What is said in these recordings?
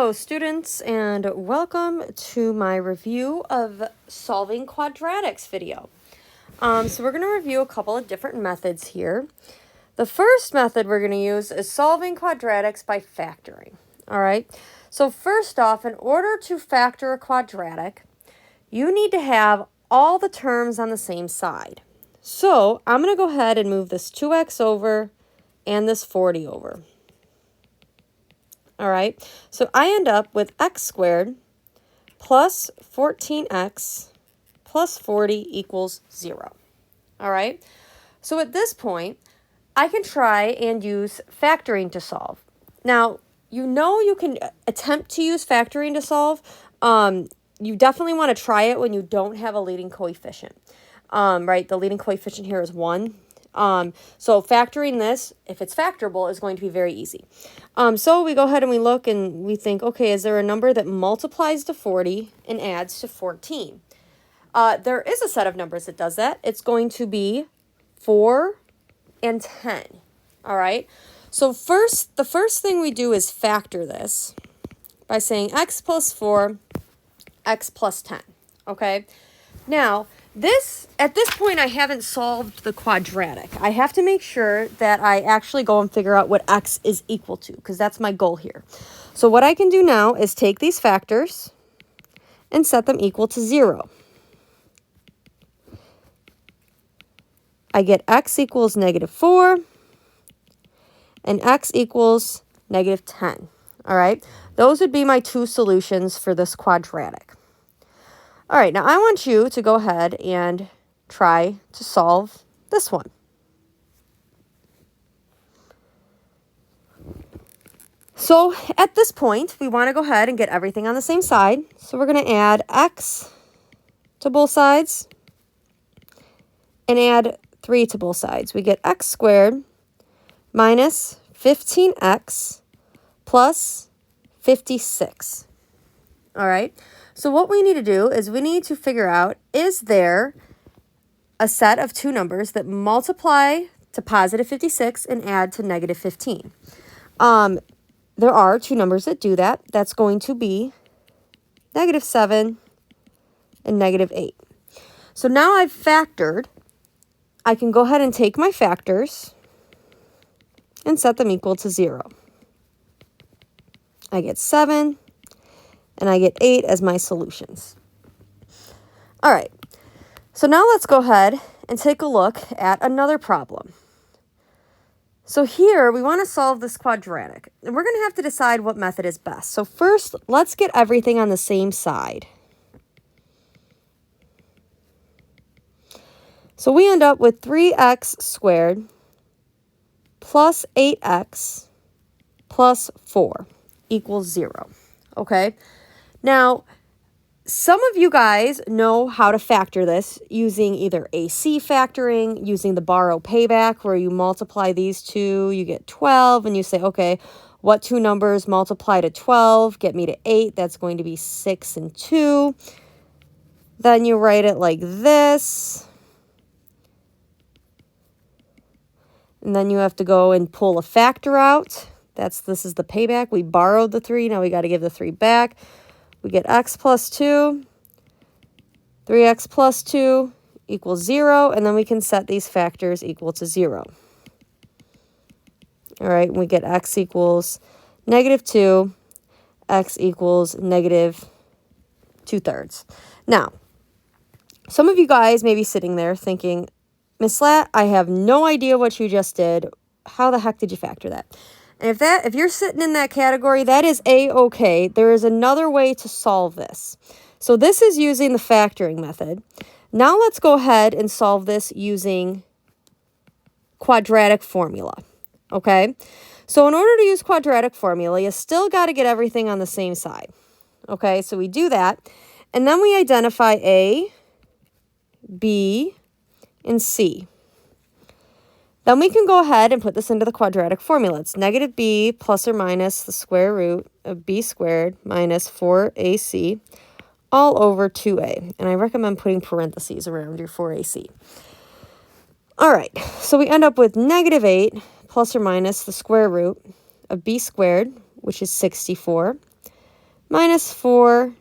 Hello students, and welcome to my review of solving quadratics video. So we're going to review a couple of different methods here. The first method we're going to use is solving quadratics by factoring. All right, so first off, in order to factor a quadratic, you need to have all the terms on the same side. So I'm going to go ahead and move this 2x over and this 40 over. All right, so I end up with x squared plus 14x plus 40 equals 0. All right, so at this point, I can try and use factoring to solve. Now, you can attempt to use factoring to solve. You definitely want to try it when you don't have a leading coefficient. Right, the leading coefficient here is 1. So factoring this, if it's factorable, is going to be very easy. So we go ahead and we look and we think, okay, is there a number that multiplies to 40 and adds to 14? There is a set of numbers that does that. It's going to be 4 and 10. All right. So the first thing we do is factor this by saying x plus 4, x plus 10. Okay. Now, at this point, I haven't solved the quadratic. I have to make sure that I actually go and figure out what x is equal to, because that's my goal here. So what I can do now is take these factors and set them equal to 0. I get x equals -4 and x equals -10. All right, those would be my two solutions for this quadratic. All right, now I want you to go ahead and try to solve this one. So at this point, we want to go ahead and get everything on the same side. So we're going to add x to both sides and add 3 to both sides. We get x squared minus 15x plus 56. All right. So what we need to do is we need to figure out, is there a set of two numbers that multiply to positive 56 and add to negative 15? There are two numbers that do that. That's going to be -7 and -8. So now I've factored. I can go ahead and take my factors and set them equal to 0. I get 7. And I get 8 as my solutions. All right, so now let's go ahead and take a look at another problem. So here we want to solve this quadratic, and we're going to have to decide what method is best. So first, let's get everything on the same side. So we end up with 3x squared plus 8x plus 4 equals 0. Okay. Now, some of you guys know how to factor this using either AC factoring, using the borrow payback, where you multiply these two, you get 12, and you say, okay, what two numbers multiply to 12, get me to 8? That's going to be 6 and 2. Then you write it like this. And then you have to go and pull a factor out. This is the payback. We borrowed the 3. Now we got to give the 3 back. We get x plus 2, 3x plus 2 equals 0, and then we can set these factors equal to 0. All right, we get x equals -2, x equals -2/3. Now, some of you guys may be sitting there thinking, Miss Lat, I have no idea what you just did. How the heck did you factor that? And if you're sitting in that category, that is A-okay. There is another way to solve this. So this is using the factoring method. Now let's go ahead and solve this using quadratic formula. Okay? So in order to use quadratic formula, you still got to get everything on the same side. Okay? So we do that. And then we identify A, B, and C. Then we can go ahead and put this into the quadratic formula. It's -b plus or minus the square root of b squared minus 4ac all over 2a. And I recommend putting parentheses around your 4ac. All right, so we end up with -8 plus or minus the square root of b squared, which is 64, minus 4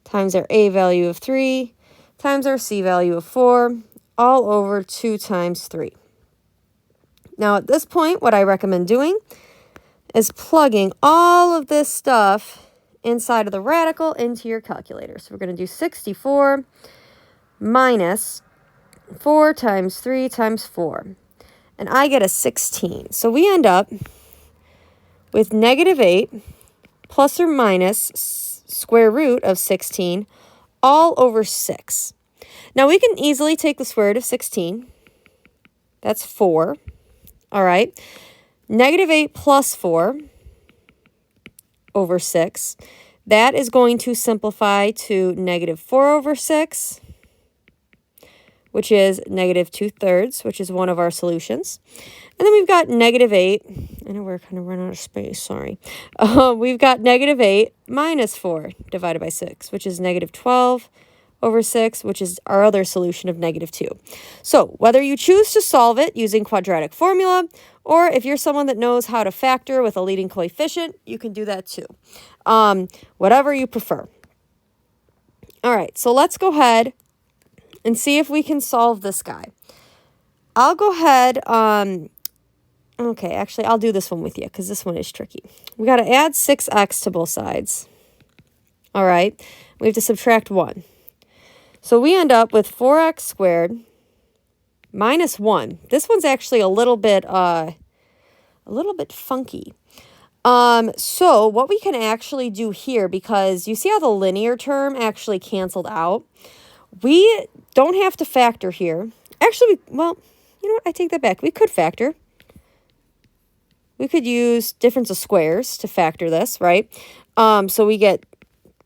times our a value of 3 times our c value of 4 all over 2 times 3. Now at this point, what I recommend doing is plugging all of this stuff inside of the radical into your calculator. So we're going to do 64 minus 4 times 3 times 4. And I get a 16. So we end up with negative 8 plus or minus square root of 16 all over 6. Now we can easily take the square root of 16. That's 4. All right. Negative 8 plus 4 over 6. That is going to simplify to negative 4 over 6, which is negative 2/3, which is one of our solutions. And then we've got negative 8. I know we're kind of running out of space, sorry. We've got negative 8 minus 4 divided by 6, which is negative 12 over 6, which is our other solution of negative 2. So whether you choose to solve it using quadratic formula, or if you're someone that knows how to factor with a leading coefficient, you can do that too. Whatever you prefer. All right, so let's go ahead and see if we can solve this guy. I'll go ahead, okay, actually, I'll do this one with you because this one is tricky. We got to add 6x to both sides. All right, we have to subtract 1. So we end up with 4x squared minus 1. This one's actually a little bit funky. So what we can actually do here, because you see how the linear term actually canceled out, we don't have to factor here. Actually, well, you know what? I take that back. We could factor. We could use difference of squares to factor this, right? So we get,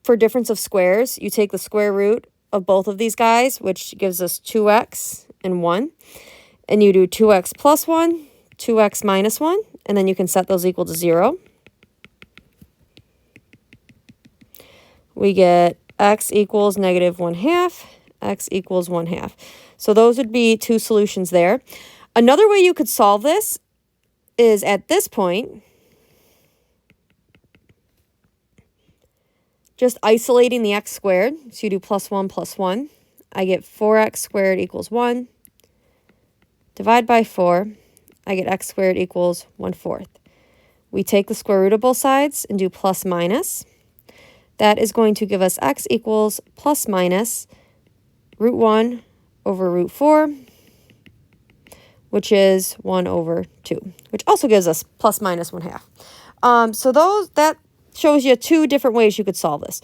for difference of squares, you take the square root of both of these guys, which gives us 2x and 1. And you do 2x plus 1, 2x minus 1, and then you can set those equal to 0. We get x equals negative 1/2, x equals 1/2. So those would be two solutions there. Another way you could solve this is at this point, just isolating the x squared. So you do plus 1 plus 1. I get 4x squared equals 1. Divide by 4. I get x squared equals 1/4. We take the square root of both sides and do plus minus. That is going to give us x equals plus minus root 1 over root 4, which is 1 over 2, which also gives us plus minus 1/2. So that shows you two different ways you could solve this.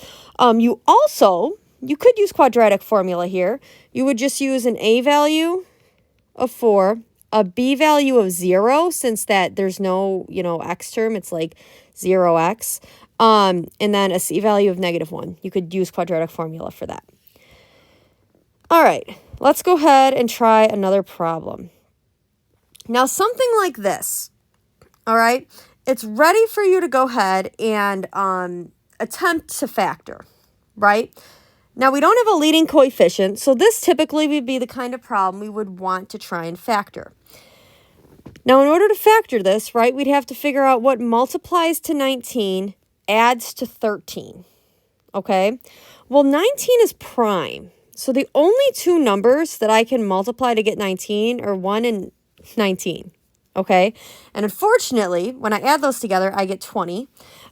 You could use quadratic formula here. You would just use an a value of 4, a b value of 0, since that there's no, x term, it's like 0x, and then a c value of negative 1. You could use quadratic formula for that. All right, let's go ahead and try another problem. Now, something like this, all right, it's ready for you to go ahead and attempt to factor, right? Now, we don't have a leading coefficient, so this typically would be the kind of problem we would want to try and factor. Now, in order to factor this, right, we'd have to figure out what multiplies to 19 adds to 13, okay? Well, 19 is prime, so the only two numbers that I can multiply to get 19 are 1 and 19, okay? And unfortunately, when I add those together, I get 20.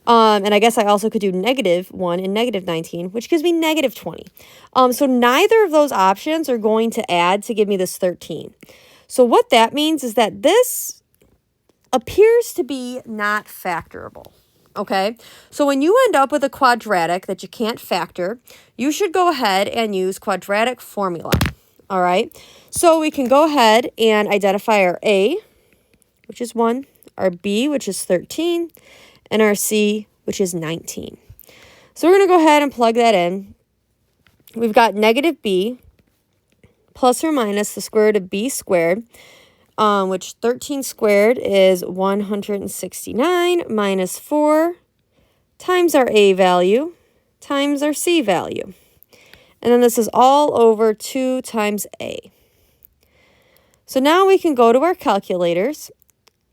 And I guess I also could do negative 1 and negative 19, which gives me negative 20. So neither of those options are going to add to give me this 13. So what that means is that this appears to be not factorable, okay? So when you end up with a quadratic that you can't factor, you should go ahead and use quadratic formula, all right? So we can go ahead and identify our A, which is 1, our B, which is 13, and our C, which is 19. So we're going to go ahead and plug that in. We've got negative B plus or minus the square root of B squared, which 13 squared is 169 minus 4 times our A value times our C value. And then this is all over 2 times A. So now we can go to our calculators,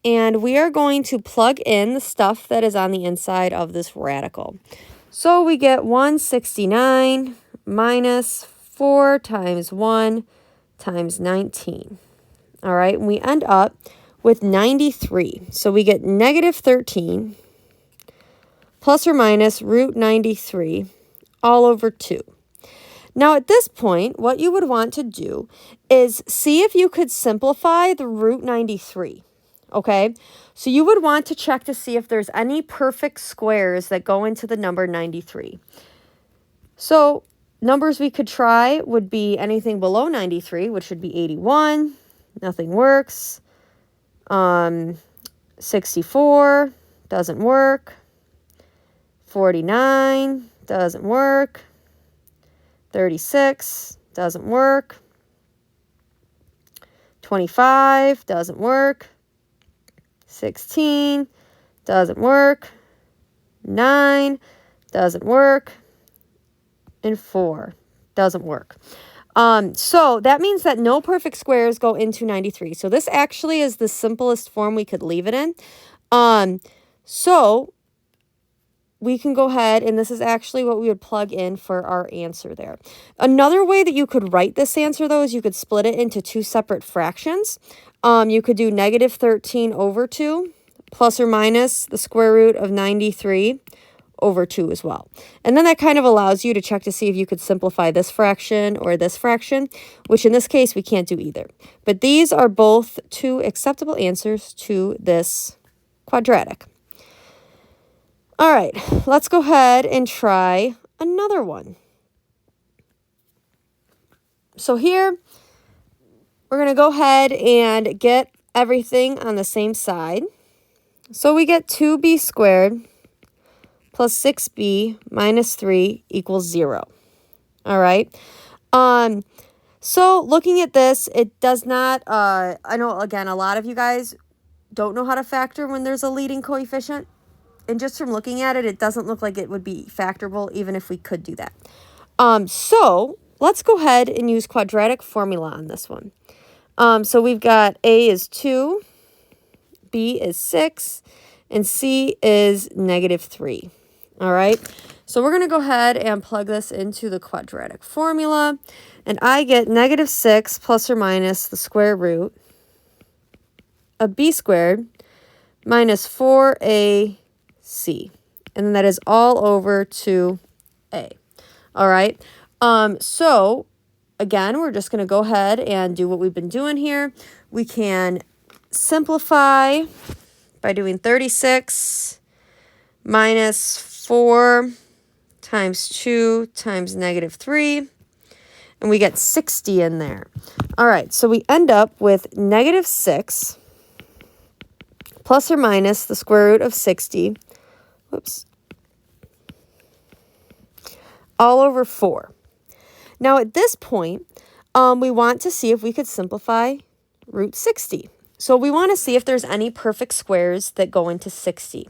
and we are going to plug in the stuff that is on the inside of this radical. So we get 169 minus 4 times 1 times 19. All right, and we end up with 93. So we get negative 13 plus or minus root 93 all over 2. Now at this point, what you would want to do is see if you could simplify the root 93. Okay, so you would want to check to see if there's any perfect squares that go into the number 93. So numbers we could try would be anything below 93, which would be 81. Nothing works. 64 doesn't work. 49 doesn't work. 36 doesn't work. 25 doesn't work. 16 doesn't work. 9 doesn't work. And 4 doesn't work. So that means that no perfect squares go into 93. So this actually is the simplest form we could leave it in. So we can go ahead, and this is actually what we would plug in for our answer there. Another way that you could write this answer, though, is you could split it into 2 separate fractions. You could do negative 13 over 2 plus or minus the square root of 93 over 2 as well. And then that kind of allows you to check to see if you could simplify this fraction or this fraction, which in this case we can't do either. But these are both 2 acceptable answers to this quadratic. All right, let's go ahead and try another one. So here, we're going to go ahead and get everything on the same side. So we get 2b squared plus 6b minus 3 equals 0. All right. So looking at this, it does not, I know, again, a lot of you guys don't know how to factor when there's a leading coefficient. And just from looking at it, it doesn't look like it would be factorable even if we could do that. So let's go ahead and use quadratic formula on this one. So we've got a is 2, b is 6, and c is negative 3. All right, so we're going to go ahead and plug this into the quadratic formula, and I get negative 6 plus or minus the square root of b squared minus 4ac, and then that is all over 2a. All right, so again, we're just going to go ahead and do what we've been doing here. We can simplify by doing 36 minus 4 times 2 times negative 3, and we get 60 in there. All right, so we end up with negative 6 plus or minus the square root of 60, all over 4. Now at this point, we want to see if we could simplify root 60. So we want to see if there's any perfect squares that go into 60.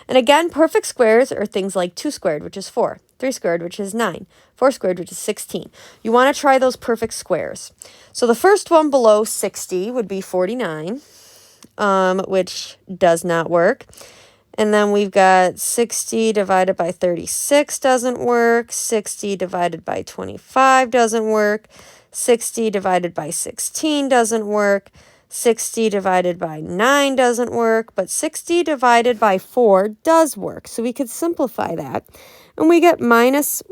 And again, perfect squares are things like 2 squared, which is 4, 3 squared, which is 9, 4 squared, which is 16. You want to try those perfect squares. So the first one below 60 would be 49, which does not work. And then we've got 60 divided by 36 doesn't work, 60 divided by 25 doesn't work, 60 divided by 16 doesn't work, 60 divided by 9 doesn't work, but 60 divided by 4 does work. So we could simplify that. And we get minus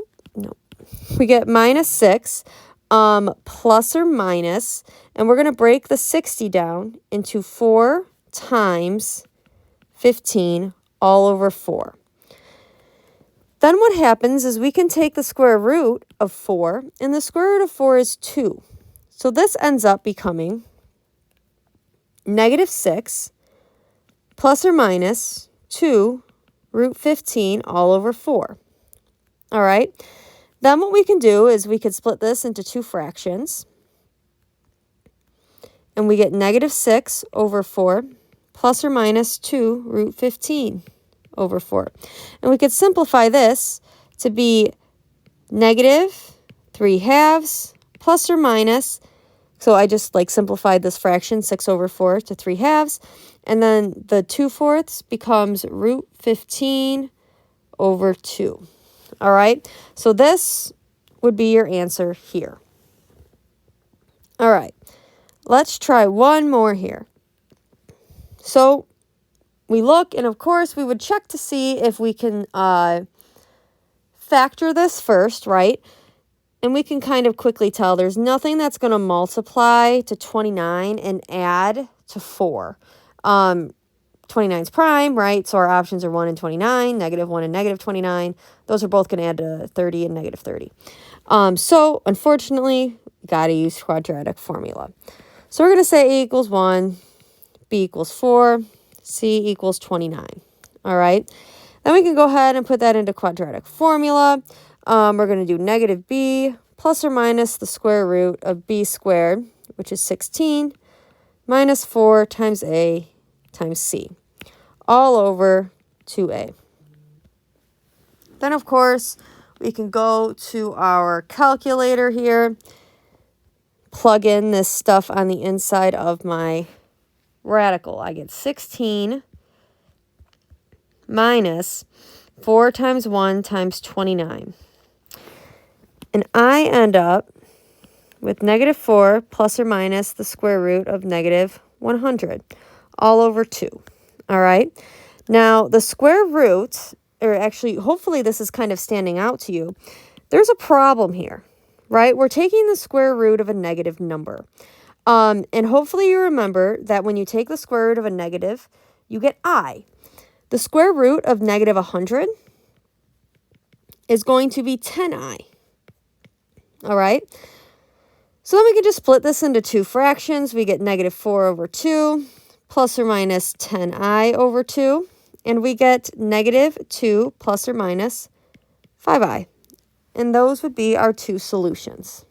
6 plus or minus, and we're going to break the 60 down into 4 times 15 all over 4. Then what happens is we can take the square root of 4, and the square root of 4 is 2. So this ends up becoming negative 6 plus or minus 2 root 15 all over 4. All right. Then what we can do is we could split this into 2 fractions. And we get negative 6 over 4 plus or minus 2 root 15 over 4. And we could simplify this to be negative 3 halves plus or minus, so I just simplified this fraction, 6 over 4 to 3 halves. And then the 2/4 becomes root 15 over 2. All right, so this would be your answer here. All right, let's try one more here. So we look, and of course, we would check to see if we can factor this first, right? And we can kind of quickly tell there's nothing that's going to multiply to 29 and add to 4. 29's prime, right? So our options are 1 and 29, -1 and -29. Those are both going to add to 30 and -30. So unfortunately, got to use quadratic formula. So we're going to say A equals 1, B equals 4, C equals 29. All right. Then we can go ahead and put that into quadratic formula. We're going to do -b plus or minus the square root of b squared, which is 16, minus 4 times A times C, all over 2A. Then, of course, we can go to our calculator here, plug in this stuff on the inside of my radical. I get 16 minus 4 times 1 times 29. And I end up with -4 plus or minus the square root of -100, all over 2. All right. Now, the square root, or actually, hopefully this is kind of standing out to you. There's a problem here, right? We're taking the square root of a negative number. And hopefully you remember that when you take the square root of a negative, you get I. The square root of -100 is going to be 10I. All right. So then we can just split this into two fractions. We get -4 over 2 plus or minus 10I over 2. And we get -2 plus or minus 5I. And those would be our two solutions.